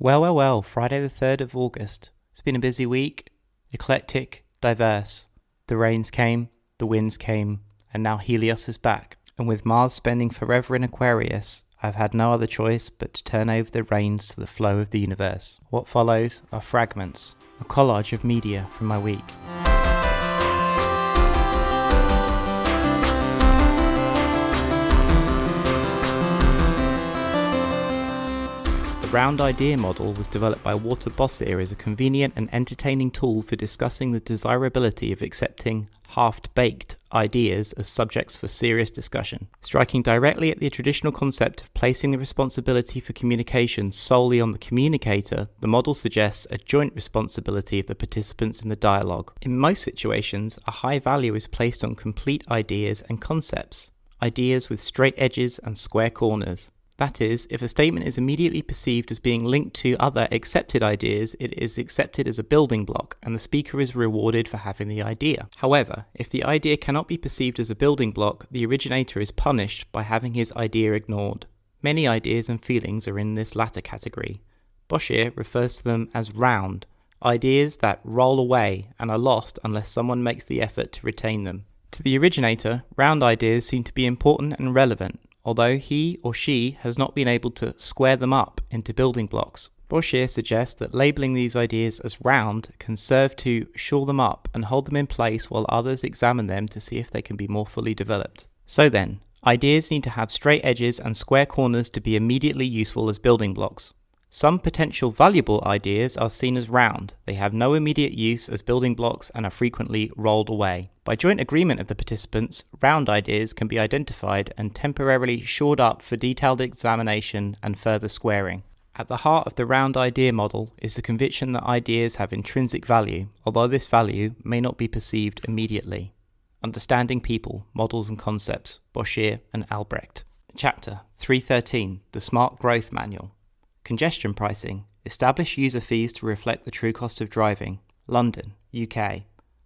Well, Friday the 3rd of August. It's been a busy week, eclectic, diverse. The rains came, the winds came, and now Helios is back. And with Mars spending forever in Aquarius, I've had no other choice but to turn over the reins to the flow of the universe. What follows are Fragments, a collage of media from my week. The round idea model was developed by Walter Bossier as a convenient and entertaining tool for discussing the desirability of accepting half-baked ideas as subjects for serious discussion. Striking directly at the traditional concept of placing the responsibility for communication solely on the communicator, the model suggests a joint responsibility of the participants in the dialogue. In most situations, a high value is placed on complete ideas and concepts, ideas with straight edges and square corners. That is, if a statement is immediately perceived as being linked to other accepted ideas, it is accepted as a building block, and the speaker is rewarded for having the idea. However, if the idea cannot be perceived as a building block, the originator is punished by having his idea ignored. Many ideas and feelings are in this latter category. Bossier refers to them as round, ideas that roll away and are lost unless someone makes the effort to retain them. To the originator, round ideas seem to be important and relevant, although he or she has not been able to square them up into building blocks. Bossier suggests that labeling these ideas as round can serve to shore them up and hold them in place while others examine them to see if they can be more fully developed. So then, ideas need to have straight edges and square corners to be immediately useful as building blocks. Some potential valuable ideas are seen as round. They have no immediate use as building blocks and are frequently rolled away. By joint agreement of the participants, round ideas can be identified and temporarily shored up for detailed examination and further squaring. At the heart of the round idea model is the conviction that ideas have intrinsic value, although this value may not be perceived immediately. Understanding People, Models and Concepts, Bossier and Albrecht. Chapter 313, The Smart Growth Manual. Congestion pricing. Establish user fees to reflect the true cost of driving. London, UK.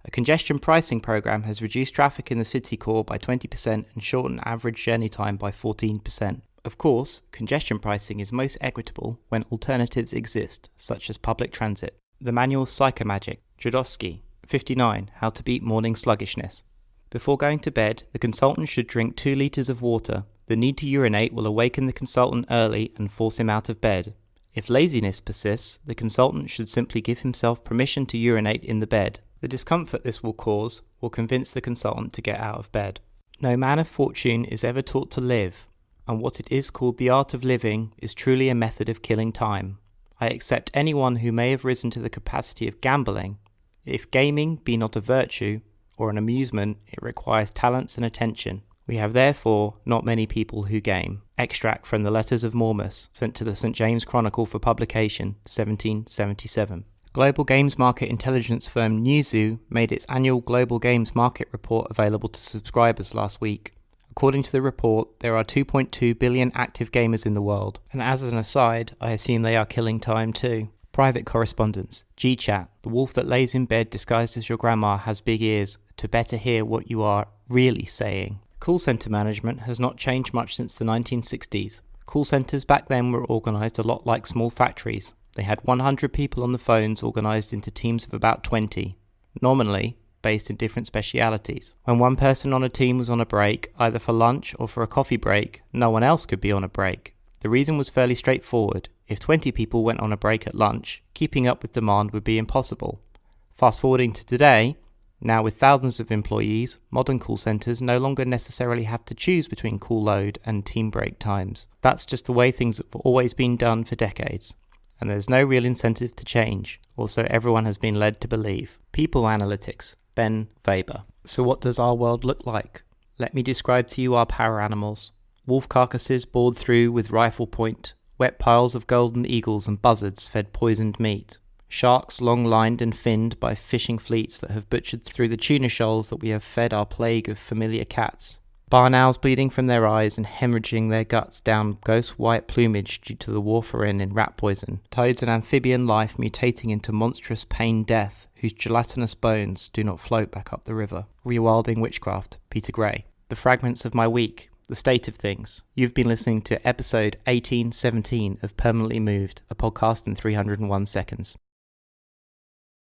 A congestion pricing program has reduced traffic in the city core by 20% and shortened average journey time by 14%. Of course, congestion pricing is most equitable when alternatives exist, such as public transit. The manual Psychomagic. Jodosky, 59. How to beat morning sluggishness. Before going to bed, the consultant should drink 2 liters of water. The need to urinate will awaken the consultant early and force him out of bed. If laziness persists, the consultant should simply give himself permission to urinate in the bed. The discomfort this will cause will convince the consultant to get out of bed. No man of fortune is ever taught to live, and what it is called the art of living is truly a method of killing time. I accept anyone who may have risen to the capacity of gambling. If gaming be not a virtue or an amusement, it requires talents and attention. We have therefore not many people who game. Extract from the Letters of Mormus, sent to the St. James Chronicle for publication, 1777. Global games market intelligence firm Newzoo made its annual Global Games Market Report available to subscribers last week. According to the report, there are 2.2 billion active gamers in the world, and as an aside, I assume they are killing time too. Private correspondence. G-Chat, the wolf that lays in bed disguised as your grandma has big ears to better hear what you are really saying. Call centre management has not changed much since the 1960s. Call centres back then were organised a lot like small factories. They had 100 people on the phones organised into teams of about 20, nominally based in different specialities. When one person on a team was on a break, either for lunch or for a coffee break, no one else could be on a break. The reason was fairly straightforward. If 20 people went on a break at lunch, keeping up with demand would be impossible. Fast forwarding to today, now with thousands of employees, modern call centres no longer necessarily have to choose between call load and team break times. That's just the way things have always been done for decades, and there's no real incentive to change, or so everyone has been led to believe. People Analytics, Ben Weber. So what does our world look like? Let me describe to you our power animals. Wolf carcasses bored through with rifle point, wet piles of golden eagles and buzzards fed poisoned meat. Sharks long-lined and finned by fishing fleets that have butchered through the tuna shoals that we have fed our plague of familiar cats. Barn owls bleeding from their eyes and hemorrhaging their guts down ghost-white plumage due to the warfarin in rat poison. Toads and amphibian life mutating into monstrous pain death, whose gelatinous bones do not float back up the river. Rewilding Witchcraft, Peter Gray. The fragments of my week. the state of things. You've been listening to episode 1817 of Permanently Moved, a podcast in 301 seconds.